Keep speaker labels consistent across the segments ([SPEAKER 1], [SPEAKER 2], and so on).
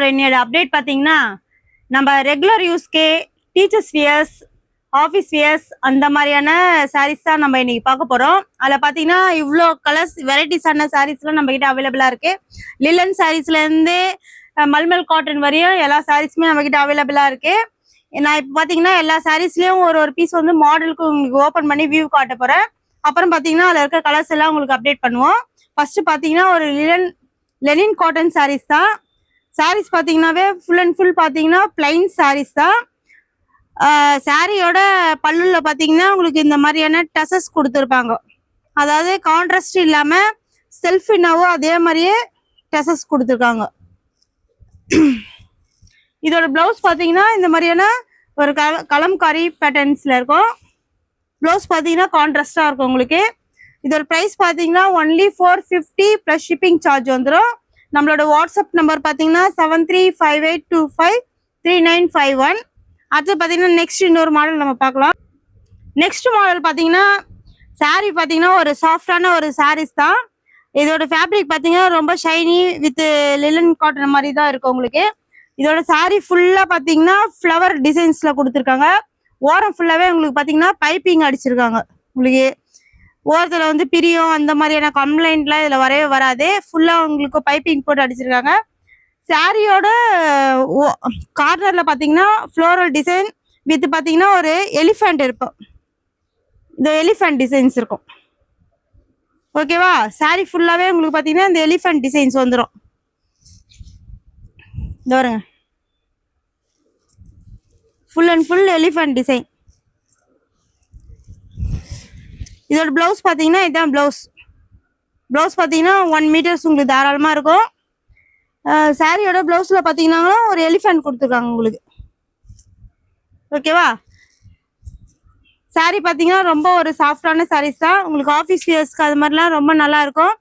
[SPEAKER 1] என்னோட அப்டேட் பார்த்தீங்கன்னா நம்ம ரெகுலர் யூஸ்க்கே டீச்சர்ஸ் வியர்ஸ் ஆஃபீஸ் வியர்ஸ் அந்த மாதிரியான சாரீஸ் தான் நம்ம இன்னைக்கு பார்க்க போகிறோம். அதில் பார்த்தீங்கன்னா இவ்வளோ கலர்ஸ் வெரைட்டிஸான சாரீஸ்லாம் நம்ம கிட்ட அவைலபிளாக இருக்குது. லிலன் சாரீஸ்லேருந்து மல்மல் காட்டன் வரையும் எல்லா சாரீஸுமே நம்ம கிட்ட அவைலபிளாக இருக்குது. நான் இப்போ பார்த்தீங்கன்னா எல்லா சாரீஸ்லேயும் ஒரு பீஸ் வந்து மாடலுக்கு உங்களுக்கு ஓப்பன் பண்ணி வியூ காட்ட போகிறேன். அப்புறம் பார்த்தீங்கன்னா அதில் இருக்க கலர்ஸ் எல்லாம் உங்களுக்கு அப்டேட் பண்ணுவோம். ஃபர்ஸ்ட் பார்த்தீங்கன்னா ஒரு லெனின் காட்டன் சாரீஸ் தான். சாரீஸ் பார்த்தீங்கன்னாவே ஃபுல் அண்ட் ஃபுல் பார்த்தீங்கன்னா பிளைன் சாரீஸ் தான். சாரியோட பல்லுல பார்த்தீங்கன்னா உங்களுக்கு இந்த மாதிரியான டசஸ் கொடுத்துருப்பாங்க. அதாவது கான்ட்ராஸ்ட் இல்லாமல் செல்ஃப் இன்னாவோ அதே மாதிரியே டசஸ் கொடுத்துருக்காங்க. இதோட பிளவுஸ் பார்த்தீங்கன்னா இந்த மாதிரியான ஒரு கலம்காரி பேட்டர்ன்ஸில் இருக்கும். ப்ளவுஸ் பார்த்தீங்கன்னா கான்ட்ராஸ்டாக இருக்கும் உங்களுக்கு. இதோட ப்ரைஸ் பார்த்தீங்கன்னா ஒன்லி 450 ப்ளஸ் ஷிப்பிங் சார்ஜ் வந்துடும். நம்மளோட வாட்ஸ்அப் நம்பர் பார்த்தீங்கன்னா 7358253951. அடுத்து பார்த்தீங்கன்னா நெக்ஸ்ட் இன்னொரு மாடல் நம்ம பார்க்கலாம். நெக்ஸ்ட் மாடல் பார்த்தீங்கன்னா சாரீ பார்த்தீங்கன்னா ஒரு சாஃப்டான ஒரு சாரீஸ் தான். இதோட ஃபேப்ரிக் பார்த்தீங்கன்னா ரொம்ப ஷைனி வித் லிலன் காட்டன் மாதிரி தான் இருக்கும் உங்களுக்கு. இதோட சாரீ ஃபுல்லாக பார்த்தீங்கன்னா ஃப்ளவர் டிசைன்ஸில் கொடுத்துருக்காங்க. ஓரம் ஃபுல்லாகவே உங்களுக்கு பார்த்தீங்கன்னா பைப்பிங் அடிச்சிருக்காங்க. உங்களுக்கு ஓரத்தில் வந்து பிரியம் அந்த மாதிரியான கம்ப்ளைண்ட்லாம் இதில் வரவே வராது. ஃபுல்லாக உங்களுக்கு பைப்பிங் போட்டு அடிச்சிருக்காங்க. சாரியோட கார்னரில் பார்த்தீங்கன்னா ஃப்ளோரல் டிசைன் வித் பார்த்தீங்கன்னா ஒரு எலிஃபண்ட் இருக்கும். இந்த எலிஃபண்ட் டிசைன்ஸ் இருக்கும். ஓகேவா? சாரி ஃபுல்லாகவே உங்களுக்கு பார்த்தீங்கன்னா இந்த எலிஃபண்ட் டிசைன்ஸ் வந்துடும். இந்த வருங்க full and full elephant design. இதோட ப்ளவுஸ் பார்த்தீங்கன்னா இதுதான் ப்ளவுஸ். ப்ளவுஸ் பார்த்தீங்கன்னா 1 மீட்டர்ஸ் உங்களுக்கு தாராளமாக இருக்கும். சாரியோட ப்ளவுஸில் பார்த்தீங்கன்னா ஒரு எலிஃபண்ட் கொடுத்துருக்காங்க உங்களுக்கு. ஓகேவா? சாரி பார்த்தீங்கன்னா ரொம்ப ஒரு சாஃப்டான சாரீஸ் தான். உங்களுக்கு ஆஃபீஸ் வியர்ஸ்க்கு அது மாதிரிலாம் ரொம்ப நல்லா இருக்கும்.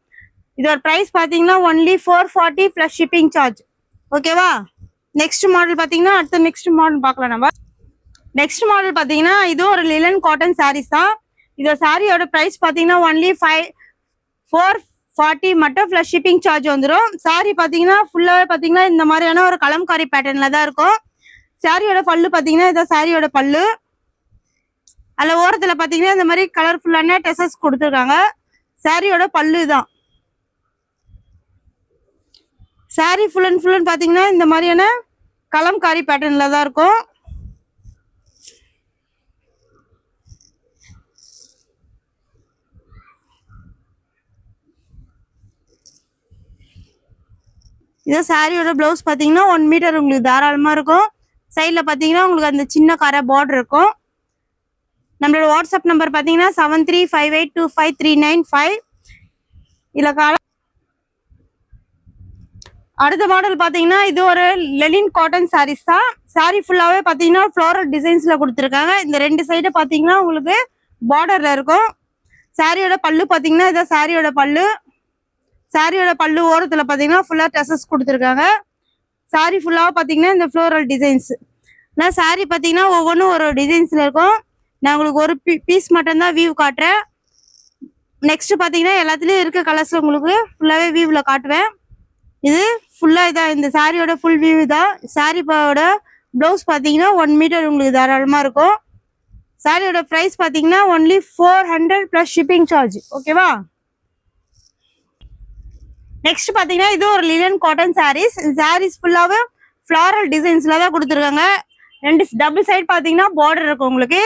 [SPEAKER 1] இதோட ப்ரைஸ் பார்த்தீங்கன்னா ஒன்லி 440 ப்ளஸ் ஷிப்பிங் சார்ஜ். ஓகேவா? நெக்ஸ்ட் மாடல் பார்த்தீங்கன்னா அடுத்த நெக்ஸ்ட் மாடல் பார்க்கலாம் நம்ம. நெக்ஸ்ட் மாடல் பார்த்தீங்கன்னா இதுவும் ஒரு லிலன் காட்டன் சாரீஸ் தான். இதோட சாரியோட ப்ரைஸ் பார்த்தீங்கன்னா ஒன்லி 440 மட்டும் ப்ளஸ் ஷிப்பிங் சார்ஜ் வந்துடும். சாரி பார்த்தீங்கன்னா ஃபுல்லாகவே பார்த்தீங்கன்னா இந்த மாதிரியான ஒரு கலம்காரி பேட்டர்னில் தான் இருக்கும். சாரியோட பல்லு பார்த்தீங்கன்னா இதான் சாரியோட பல்லு. அதில் ஓரத்தில் பார்த்தீங்கன்னா இந்த மாதிரி கலர்ஃபுல்லான டெசஸ் கொடுத்துருக்காங்க. சாரியோட பல்லு தான். சாரி ஃபுல் அண்ட் பார்த்தீங்கன்னா இந்த மாதிரியான கலம்காரி பேட்டர்னில் தான் இருக்கும். இதான் சாரியோட ப்ளவுஸ் பார்த்தீங்கன்னா 1 மீட்டர் உங்களுக்கு தாராளமாக இருக்கும். சைடில் பார்த்தீங்கன்னா உங்களுக்கு அந்த சின்ன கரை பார்டர் இருக்கும். நம்மளோட வாட்ஸ்அப் நம்பர் பார்த்தீங்கன்னா 7358253951. இதில் அடுத்த மாடல் பார்த்தீங்கன்னா இது ஒரு லெனின் காட்டன் சாரீஸ் தான். சாரி ஃபுல்லாகவே பார்த்தீங்கன்னா ஃப்ளோரல் டிசைன்ஸில் கொடுத்துருக்காங்க. இந்த 2 சைடு பார்த்தீங்கன்னா உங்களுக்கு பார்டரில் இருக்கும். சாரியோட பல்லு பார்த்தீங்கன்னா இதான் சாரியோட பல்லு. சாரியோட பல்லு ஓரத்தில் பார்த்தீங்கன்னா ஃபுல்லாக டெசஸ் கொடுத்துருக்காங்க. சாரி ஃபுல்லாக பார்த்தீங்கன்னா இந்த ஃப்ளோரல் டிசைன்ஸ். நான் சாரி பார்த்தீங்கன்னா ஒவ்வொன்றும் ஒரு டிசைன்ஸில் இருக்கும். நான் உங்களுக்கு ஒரு பீஸ் மட்டும்தான் வியூ காட்டுறேன். நெக்ஸ்ட் பார்த்தீங்கன்னா எல்லாத்துலேயும் இருக்க கலர்ஸ் உங்களுக்கு ஃபுல்லாகவே வியூவில் காட்டுவேன். இது ஃபுல்லாக இதான் இந்த சாரியோட ஃபுல் வியூ தான். சாரியோட ப்ளவுஸ் பார்த்தீங்கன்னா 1 மீட்டர் உங்களுக்கு தாராளமாக இருக்கும். சாரியோட ப்ரைஸ் பார்த்தீங்கன்னா ஒன்லி 400 ப்ளஸ் ஷிப்பிங் சார்ஜ். ஓகேவா? நெக்ஸ்ட் பார்த்தீங்கன்னா இது ஒரு லினன் காட்டன் சாரீஸ். சாரீஸ் ஃபுல்லாகவே ஃப்ளாரல் டிசைன்ஸில் தான் கொடுத்துருக்காங்க. 2 டபுள் சைட் பார்த்தீங்கன்னா பார்டர் இருக்கும் உங்களுக்கு.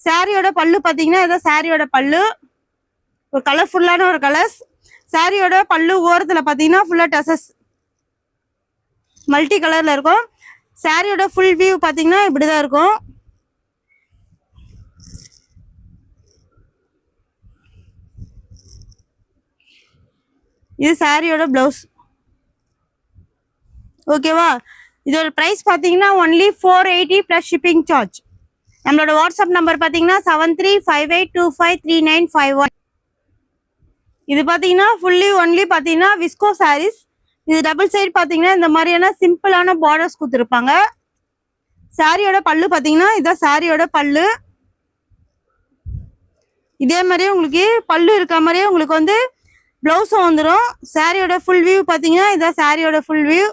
[SPEAKER 1] சாரியோட பல்லு பார்த்தீங்கன்னா இதான் சாரியோட பல்லு. ஒரு கலர்ஃபுல்லான ஒரு கலர்ஸ். சாரியோட பல்லு ஓரத்தில் பார்த்தீங்கன்னா ஃபுல்லாக டசஸ் மல்டி கலரில் இருக்கும். சாரியோட ஃபுல் வியூ பார்த்தீங்கன்னா இப்படி தான் இருக்கும். இது சாரியோட ப்ளவுஸ். ஓகேவா? இதோட ப்ரைஸ் பார்த்தீங்கன்னா ஒன்லி 480 ப்ளஸ் ஷிப்பிங் சார்ஜ். நம்மளோட வாட்ஸ்அப் நம்பர் பார்த்தீங்கன்னா 7358253951. இது பார்த்தீங்கன்னா ஃபுல்லி ஒன்லி பார்த்தீங்கன்னா விஸ்கோ சாரீஸ். இது டபுள் சைடு பார்த்தீங்கன்னா இந்த மாதிரியான சிம்பிளான பார்டர்ஸ் கொடுத்துருப்பாங்க. சாரியோட பல்லு பார்த்தீங்கன்னா இதான் சாரியோட பல்லு. இதே மாதிரியே உங்களுக்கு பல்லு இருக்க மாதிரியே உங்களுக்கு வந்து ப்ளவுஸும் வந்துடும். சாரியோட ஃபுல் வியூ பார்த்தீங்கன்னா இதான் சாரியோட ஃபுல் வியூ.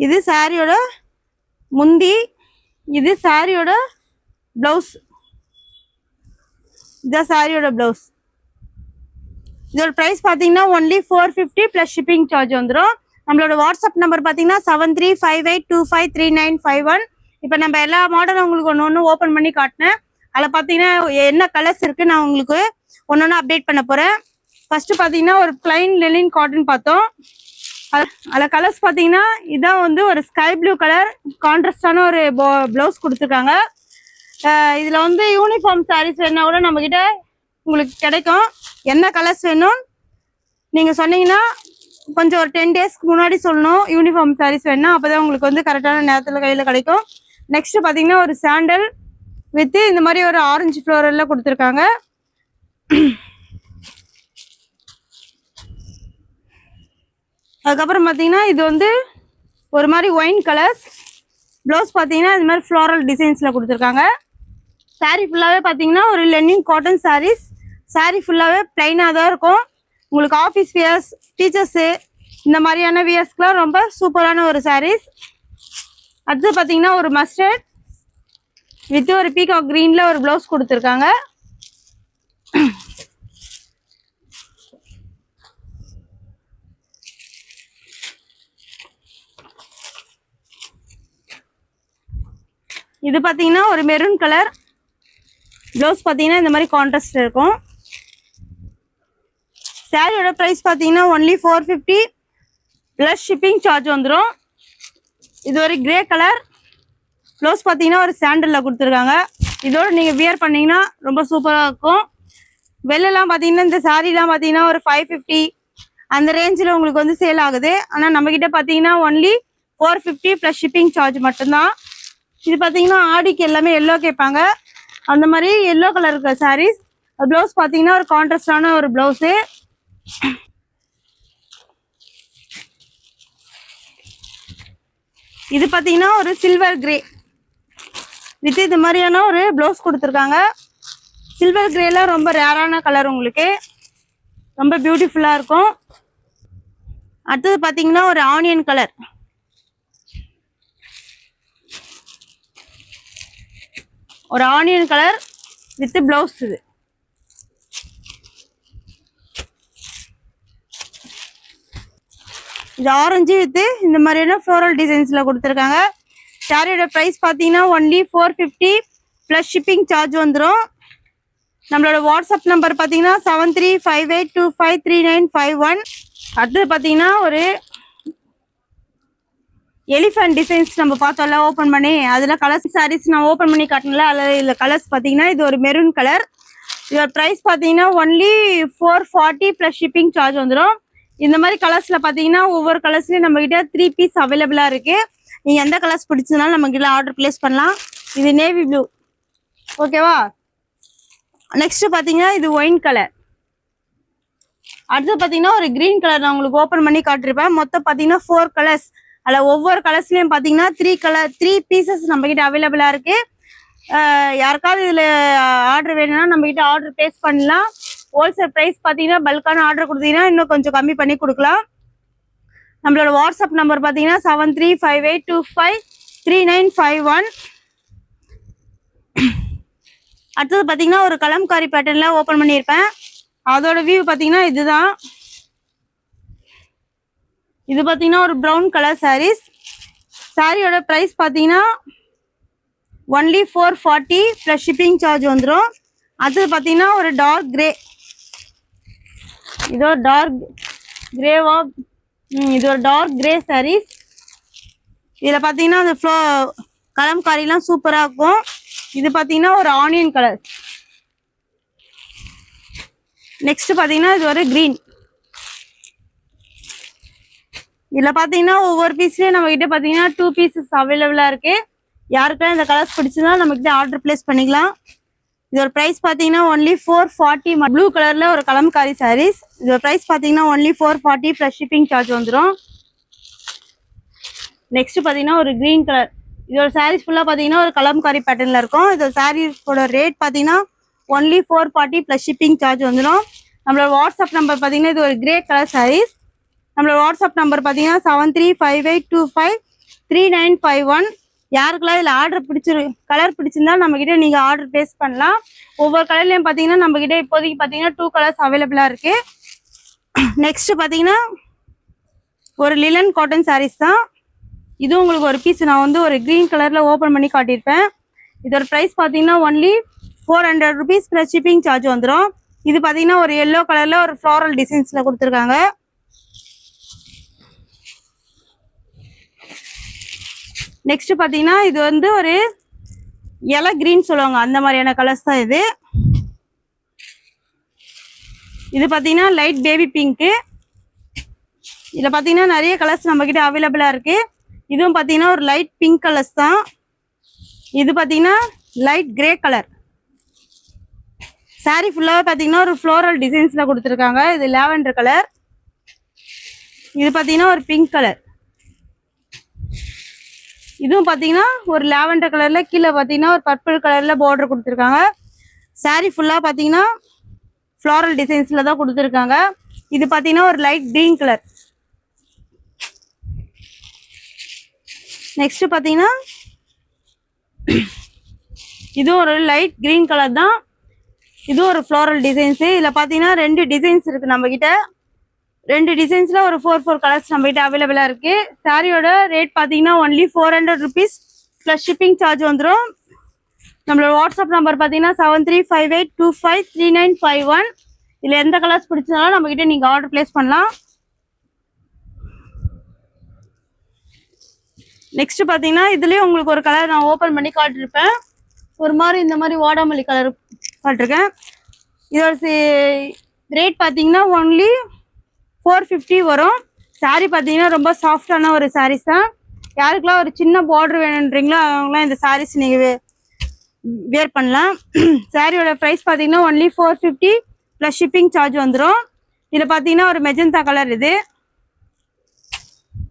[SPEAKER 1] இது சாரியோட முந்தி, இது சாரியோட ப்ளவுஸ். இதுதான் சாரியோட ப்ளவுஸ். இதோட ப்ரைஸ் பார்த்தீங்கன்னா ஒன்லி 450 ப்ளஸ் ஷிப்பிங் சார்ஜ் வந்துடும். நம்மளோட வாட்ஸ்அப் நம்பர் பார்த்தீங்கன்னா 7358253951. இப்போ நம்ம எல்லா மாடலும் உங்களுக்கு ஒன்று ஒன்று ஓப்பன் பண்ணி காட்டினேன். அதில் பார்த்தீங்கன்னா என்ன கலர்ஸ் இருக்குது நான் உங்களுக்கு ஒன்று ஒன்று அப்டேட் பண்ண போகிறேன். ஃபஸ்ட்டு பார்த்தீங்கன்னா ஒரு பிளைன் லெனின் காட்டன் பார்த்தோம். அதில் கலர்ஸ் பார்த்தீங்கன்னா இதான் வந்து ஒரு ஸ்கை ப்ளூ கலர் கான்ட்ராஸ்டான ஒரு ப்ளவுஸ் கொடுத்துருக்காங்க. இதில் வந்து யூனிஃபார்ம் சாரீஸ் வேணா கூட நம்மக்கிட்ட உங்களுக்கு கிடைக்கும். என்ன கலர்ஸ் வேணும் நீங்கள் சொன்னீங்கன்னா கொஞ்சம் ஒரு 10 டேஸ்க்கு முன்னாடி சொல்லணும். யூனிஃபார்ம் சாரீஸ் வேணுன்னா அப்போ தான் உங்களுக்கு வந்து கரெக்டான நேரத்தில் கையில் கிடைக்கும். நெக்ஸ்ட்டு பார்த்தீங்கன்னா ஒரு சாண்டல் வித்து இந்த மாதிரி ஒரு ஆரஞ்சு ஃப்ளோரலில் கொடுத்துருக்காங்க. அதுக்கப்புறம் பார்த்தீங்கன்னா இது வந்து ஒரு மாதிரி ஒயின் கலர்ஸ் ப்ளவுஸ் பார்த்தீங்கன்னா இது மாதிரி ஃப்ளோரல் டிசைன்ஸில் கொடுத்துருக்காங்க. சாரீ ஃபுல்லாகவே பார்த்தீங்கன்னா ஒரு லெனின் காட்டன் சாரீஸ். சாரீ ஃபுல்லாகவே ப்ளைனாக தான் இருக்கும். உங்களுக்கு ஆஃபீஸ் வியர்ஸ், டீச்சர்ஸு இந்த மாதிரியான வியர்ஸ்க்குலாம் ரொம்ப சூப்பரான ஒரு சாரீஸ். அடுத்து பார்த்தீங்கன்னா ஒரு மஸ்டர்ட் வித் ஒரு பீகாக் க்ரீனில் ஒரு ப்ளவுஸ் கொடுத்துருக்காங்க. இது பார்த்தீங்கன்னா ஒரு மெரூன் கலர் ப்ளவுஸ் பார்த்தீங்கன்னா இந்த மாதிரி கான்ட்ராஸ்ட் இருக்கும். சாரியோட ப்ரைஸ் பார்த்தீங்கன்னா ஒன்லி 450 ப்ளஸ் ஷிப்பிங் சார்ஜ் வந்துடும். இது ஒரு கிரே கலர் ப்ளவுஸ் பார்த்தீங்கன்னா ஒரு சாண்டலில் கொடுத்துருக்காங்க. இதோடு நீங்கள் வியர் பண்ணிங்கன்னா ரொம்ப சூப்பராக இருக்கும். வெளிலலாம் பார்த்தீங்கன்னா இந்த சாரீலாம் பார்த்தீங்கன்னா ஒரு 550 அந்த ரேஞ்சில் உங்களுக்கு வந்து சேல் ஆகுது. ஆனால் நம்மக்கிட்ட பார்த்தீங்கன்னா ஒன்லி 450 ப்ளஸ் ஷிப்பிங் சார்ஜ் மட்டும்தான். இது பார்த்தீங்கன்னா ஆடிக்கு எல்லாமே எல்லோ கேட்பாங்க. அந்த மாதிரி எல்லோ கலர் இருக்க சாரீஸ். ப்ளவுஸ் பார்த்தீங்கன்னா ஒரு கான்ட்ராஸ்டான ஒரு ப்ளவுஸு. இது பார்த்தீங்கன்னா ஒரு சில்வர் கிரே வித் இது மாதிரியான ஒரு ப்ளவுஸ் கொடுத்துருக்காங்க. சில்வர் கிரேலாம் ரொம்ப ரேரான கலர், உங்களுக்கு ரொம்ப பியூட்டிஃபுல்லாக இருக்கும். அடுத்தது பார்த்தீங்கன்னா ஒரு ஆனியன் கலர். ஒரு ஆனியன் கலர் வித் ப்ளவுஸ். இது ஆரஞ்சு வித் இந்த மாதிரியான ஃப்ளோரல் டிசைன்ஸில் கொடுத்துருக்காங்க. சாரியோட ப்ரைஸ் பார்த்தீங்கன்னா ஒன்லி 450 ப்ளஸ் ஷிப்பிங் சார்ஜ் வந்துடும். நம்மளோட வாட்ஸ்அப் நம்பர் பார்த்தீங்கன்னா 7358253951. அடுத்தது பார்த்தீங்கன்னா ஒரு எலிஃபண்ட் டிசைன்ஸ் நம்ம பார்த்தோம்ல ஓப்பன் பண்ணி, அதில் கலர்ஸ் சாரீஸ் நான் ஓப்பன் பண்ணி காட்டினல. அதில் இதில் கலர்ஸ் பார்த்தீங்கன்னா இது ஒரு மெரூன் கலர். இதோட ப்ரைஸ் பார்த்தீங்கன்னா ஒன்லி 440 ப்ளஸ் ஷிப்பிங் சார்ஜ் வந்துடும். இந்த மாதிரி கலர்ஸில் பார்த்தீங்கன்னா ஒவ்வொரு கலர்ஸ்லையும் நம்மக்கிட்ட 3 பீஸ் அவைலபிளாக இருக்குது. நீங்கள் எந்த கலர்ஸ் பிடிச்சதுனாலும் நம்மக்கிட்ட ஆர்டர் ப்ளேஸ் பண்ணலாம். இது நேவி ப்ளூ, ஓகேவா? நெக்ஸ்ட்டு பார்த்தீங்கன்னா இது ஒயின் கலர். அடுத்து பார்த்தீங்கன்னா ஒரு க்ரீன் கலர் நான் உங்களுக்கு ஓப்பன் பண்ணி காட்டிருப்பேன். மொத்தம் பார்த்தீங்கன்னா 4 கலர்ஸ். அதில் ஒவ்வொரு கலர்ஸ்லையும் பார்த்தீங்கன்னா 3 பீசஸ் நம்மக்கிட்ட அவைலபிளாக இருக்குது. யாருக்காவது இதில் ஆர்டர் வேணும்னா நம்மக்கிட்ட ஆர்டர் ப்ளேஸ் பண்ணலாம். ஹோல்சேல் ப்ரைஸ் பார்த்தீங்கன்னா பல்கான ஆர்டர் கொடுத்தீங்கன்னா இன்னும் கொஞ்சம் கம்மி பண்ணி கொடுக்கலாம். நம்மளோட வாட்ஸ்அப் நம்பர் பார்த்தீங்கன்னா 7358253951. அடுத்தது பார்த்தீங்கன்னா ஒரு கலம்காரி பேட்டர்னில் ஓப்பன் பண்ணியிருப்பேன். அதோட வியூ பார்த்தீங்கன்னா இதுதான். இது பார்த்தீங்கன்னா ஒரு ப்ரௌன் கலர் சாரீஸ். சாரியோட ப்ரைஸ் பார்த்தீங்கன்னா ஒன்லி 440 ப்ளஸ் ஷிப்பிங் சார்ஜ் வந்துடும். அடுத்தது பார்த்தீங்கன்னா ஒரு டார்க் கிரே. இது ஒரு டார்க் கிரேவா, இது ஒரு டார்க் கிரே சாரீஸ். இதில் பார்த்தீங்கன்னா அந்த கலம்காரிலாம் சூப்பராக இருக்கும். இது பார்த்தீங்கன்னா ஒரு ஆனியன் கலர். நெக்ஸ்ட் பார்த்தீங்கன்னா இது ஒரு க்ரீன். இதில் பார்த்தீங்கன்னா ஒவ்வொரு பீஸ்லேயும் நம்மக்கிட்ட பார்த்தீங்கன்னா 2 பீசஸ் அவைலபிளாக இருக்குது. யாருக்கெல்லாம் இந்த கலர்ஸ் பிடிச்சதா நம்மக்கிட்ட ஆர்டர் ப்ளேஸ் பண்ணிக்கலாம். இதோட ப்ரைஸ் பார்த்தீங்கன்னா ஒன்லி 440. ப்ளூ கலரில் ஒரு கலம்காரி சாரீஸ். இதோட ப்ரைஸ் பார்த்தீங்கன்னா ஒன்லி 440 ப்ளஸ் ஷிப்பிங் சார்ஜ் வந்துடும். நெக்ஸ்ட் பார்த்தீங்கன்னா ஒரு க்ரீன் கலர். இதோட சாரீஸ் ஃபுல்லாக பார்த்தீங்கன்னா ஒரு கலம்காரி பேட்டர்னில் இருக்கும். இதோட சாரீஸோட ரேட் பார்த்தீங்கன்னா ஒன்லி 440 ப்ளஸ் ஷிப்பிங் சார்ஜ் வந்துடும். நம்மளோட வாட்ஸ்அப் நம்பர் பார்த்தீங்கன்னா இது ஒரு கிரே கலர் சாரீஸ். நம்மளோட வாட்ஸ்அப் நம்பர் பார்த்தீங்கன்னா 735825 3951. யாருக்கெல்லாம் இதில் ஆர்டர் கலர் பிடிச்சிருந்தா நம்மக்கிட்ட நீங்கள் ஆர்டர் ப்ளேஸ் பண்ணலாம். ஒவ்வொரு கலர்லையும் பார்த்தீங்கன்னா நம்மக்கிட்ட இப்போதைக்கு பார்த்தீங்கன்னா 2 கலர்ஸ் அவைலபிளாக இருக்குது. நெக்ஸ்ட்டு பார்த்தீங்கன்னா ஒரு லிலன் காட்டன் சாரீஸ் தான். இது உங்களுக்கு ஒரு பீஸ் நான் வந்து ஒரு க்ரீன் கலரில் ஓப்பன் பண்ணி காட்டியிருப்பேன். இதோட ப்ரைஸ் பார்த்தீங்கன்னா only 400 rupees plus shipping charge வந்துடும். இது பார்த்தீங்கன்னா ஒரு எல்லோ கலரில் ஒரு ஃப்ளாரல் டிசைன்ஸில் கொடுத்துருக்காங்க. நெக்ஸ்ட் பார்த்தீங்கன்னா இது வந்து ஒரு எலை கிரீன் சொல்லுவாங்க, அந்த மாதிரியான கலர்ஸ் தான் இது. இது பார்த்தீங்கன்னா லைட் பேபி பிங்க்கு. இதில் பார்த்தீங்கன்னா நிறைய கலர்ஸ் நம்மக்கிட்ட அவைலபிளாக இருக்குது. இதுவும் பார்த்தீங்கன்னா ஒரு லைட் பிங்க் கலர்ஸ் தான். இது பார்த்தீங்கன்னா லைட் கிரே கலர். சாரீ ஃபுல்லாகவே பார்த்தீங்கன்னா ஒரு ஃப்ளோரல் டிசைன்ஸில் கொடுத்துருக்காங்க. இது லாவெண்டர் கலர். இது பார்த்தீங்கன்னா ஒரு பிங்க் கலர். இதுவும் பார்த்தீங்கன்னா ஒரு லாவெண்டர் கலரில் கீழே பார்த்தீங்கன்னா ஒரு பர்பிள் கலரில் பார்டர் கொடுத்துருக்காங்க. சாரீ ஃபுல்லாக பார்த்தீங்கன்னா ஃப்ளாரல் டிசைன்ஸில் தான் கொடுத்துருக்காங்க. இது பார்த்தீங்கன்னா ஒரு லைட் க்ரீன் கலர். நெக்ஸ்ட்டு பார்த்தீங்கன்னா இதுவும் ஒரு லைட் க்ரீன் கலர் தான். இதுவும் ஒரு ஃப்ளாரல் டிசைன்ஸு. இதில் பார்த்தீங்கன்னா 2 டிசைன்ஸ் இருக்குது நம்மக்கிட்ட. 2 டிசைன்ஸில் ஒரு 4 கலர்ஸ் நம்மகிட்ட அவைலபிளாக இருக்குது. சாரியோட ரேட் பார்த்தீங்கன்னா only 400 rupees plus shipping charge வந்துடும். நம்மளோட வாட்ஸ்அப் நம்பர் பார்த்தீங்கன்னா 7358253951. இதில் எந்த கலர்ஸ் பிடிச்சதாலும் நம்மக்கிட்ட நீங்கள் ஆர்டர் ப்ளேஸ் பண்ணலாம். நெக்ஸ்ட் பார்த்தீங்கன்னா இதுலேயும் உங்களுக்கு ஒரு கலர் நான் ஓப்பன் பண்ணி காட்டிருப்பேன். ஒரு மாதிரி இந்த மாதிரி வாடாமல்லி கலர் காட்டிருக்கேன். இதோட ரேட் பார்த்தீங்கன்னா ஒன்லி 450 வரும். சாரீ பார்த்தீங்கன்னா ரொம்ப சாஃப்டான ஒரு சாரீஸ் தான். யாருக்கெல்லாம் ஒரு சின்ன பார்டர் வேணுன்றீங்களோ அவங்களாம் இந்த சாரீஸ் நீங்கள் வேர் பண்ணலாம். சாரியோட ப்ரைஸ் பார்த்தீங்கன்னா ஒன்லி 450 ப்ளஸ் ஷிப்பிங் சார்ஜ் வந்துடும். இதில் பார்த்தீங்கன்னா ஒரு மெஜந்தா கலர். இது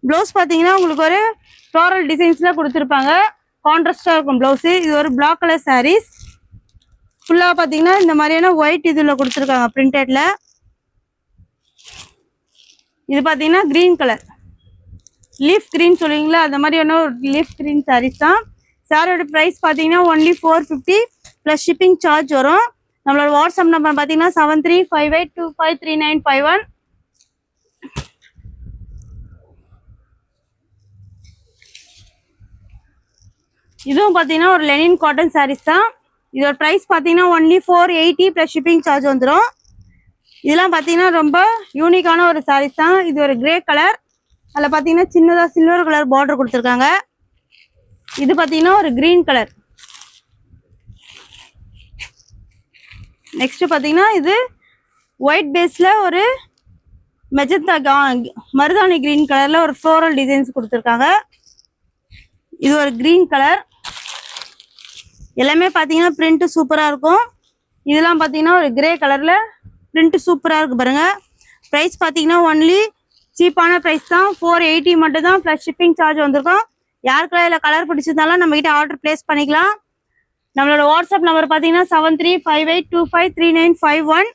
[SPEAKER 1] ப்ளவுஸ் பார்த்தீங்கன்னா உங்களுக்கு ஒரு ஃப்ளாரல் டிசைன்ஸில் கொடுத்துருப்பாங்க. கான்ட்ராஸ்டாக இருக்கும் ப்ளவுஸு. இது ஒரு பிளாக் கலர் சாரீஸ். ஃபுல்லாக பார்த்தீங்கன்னா இந்த மாதிரியான ஒயிட் இதில் கொடுத்துருக்காங்க பிரிண்டடில். இது பார்த்தீங்கன்னா க்ரீன் கலர், லீஃப் க்ரீன் சொல்லுவீங்களா, அந்த மாதிரியான ஒரு லீஃப் க்ரீன் சாரீஸ் தான். சாரியோட ப்ரைஸ் பார்த்தீங்கன்னா ஒன்லி 450 ப்ளஸ் ஷிப்பிங் சார்ஜ் வரும். நம்மளோட வாட்ஸ்அப் நம்பர் பார்த்தீங்கன்னா 7358253951. இதுவும் பார்த்தீங்கன்னா ஒரு லெனின் காட்டன் சாரீஸ் தான். இதோட ப்ரைஸ் பார்த்தீங்கன்னா ஒன்லி 480 ப்ளஸ் ஷிப்பிங் சார்ஜ் வந்துடும். இதெல்லாம் பார்த்தீங்கன்னா ரொம்ப யூனிக்கான ஒரு சாரீஸ் தான். இது ஒரு கிரே கலர். அதில் பார்த்தீங்கன்னா சின்னதாக சில்வர் கலர் பார்டர் கொடுத்துருக்காங்க. இது பார்த்தீங்கன்னா ஒரு க்ரீன் கலர். நெக்ஸ்ட் பார்த்தீங்கன்னா இது ஒயிட் பேஸில் ஒரு மெஜந்தா மருதாணி க்ரீன் கலரில் ஒரு ஃப்ளோரல் டிசைன்ஸ் கொடுத்துருக்காங்க. இது ஒரு க்ரீன் கலர். எல்லாமே பார்த்தீங்கன்னா பிரிண்ட்டு சூப்பராக இருக்கும். இதெல்லாம் பார்த்தீங்கன்னா ஒரு கிரே கலரில் பிரிண்ட்டு சூப்பராக இருக்குது பாருங்கள். ப்ரைஸ் பார்த்தீங்கன்னா ஒன்லி சீப்பான ப்ரைஸ் தான், 480 மட்டும் தான் ப்ளஸ் ஷிப்பிங் சார்ஜ் வந்திருக்கும். யாருக்கெல்லாம் இதில் கலர் பிடிச்சிருந்தாலும் நம்மகிட்ட ஆர்டர் ப்ளேஸ் பண்ணிக்கலாம். நம்மளோட வாட்ஸ்அப் நம்பர் பார்த்தீங்கன்னா 7358253951.